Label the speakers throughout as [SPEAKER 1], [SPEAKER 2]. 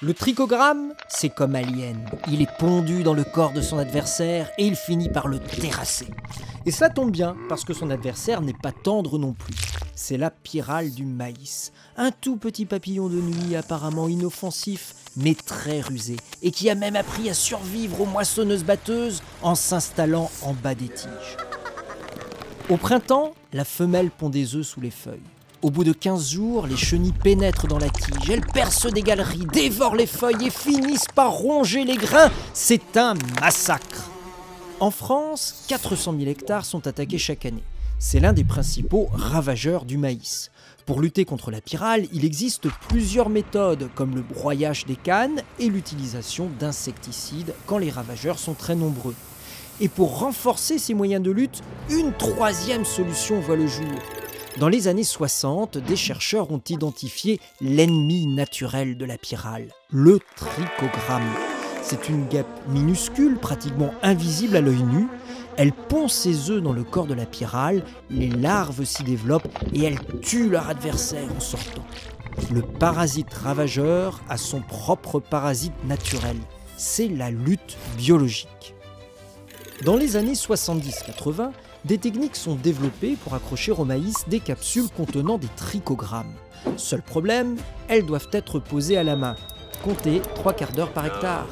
[SPEAKER 1] Le trichogramme, c'est comme Alien. Il est pondu dans le corps de son adversaire et il finit par le terrasser. Et ça tombe bien, parce que son adversaire n'est pas tendre non plus. C'est la pyrale du maïs. Un tout petit papillon de nuit apparemment inoffensif, mais très rusé, et qui a même appris à survivre aux moissonneuses-batteuses en s'installant en bas des tiges. Au printemps, la femelle pond des œufs sous les feuilles. Au bout de 15 jours, les chenilles pénètrent dans la tige, elles percent des galeries, dévorent les feuilles et finissent par ronger les grains. C'est un massacre. En France, 400 000 hectares sont attaqués chaque année. C'est l'un des principaux ravageurs du maïs. Pour lutter contre la pyrale, il existe plusieurs méthodes, comme le broyage des cannes et l'utilisation d'insecticides quand les ravageurs sont très nombreux. Et pour renforcer ces moyens de lutte, une troisième solution voit le jour. Dans les années 60, des chercheurs ont identifié l'ennemi naturel de la pyrale, le trichogramme. C'est une guêpe minuscule, pratiquement invisible à l'œil nu. Elle pond ses œufs dans le corps de la pyrale, les larves s'y développent et elles tuent leur adversaire en sortant. Le parasite ravageur a son propre parasite naturel. C'est la lutte biologique. Dans les années 70-80, des techniques sont développées pour accrocher au maïs des capsules contenant des trichogrammes. Seul problème, elles doivent être posées à la main. Comptez 3/4 d'heure par hectare.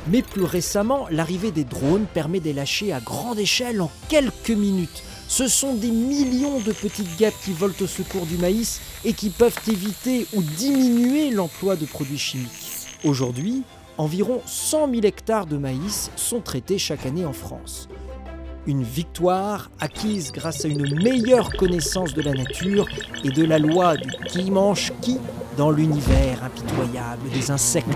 [SPEAKER 1] Mais plus récemment, l'arrivée des drones permet de les lâcher à grande échelle en quelques minutes. Ce sont des millions de petites guêpes qui volent au secours du maïs et qui peuvent éviter ou diminuer l'emploi de produits chimiques. Aujourd'hui, environ 100 000 hectares de maïs sont traités chaque année en France. Une victoire acquise grâce à une meilleure connaissance de la nature et de la loi du qui mange qui dans l'univers impitoyable des insectes.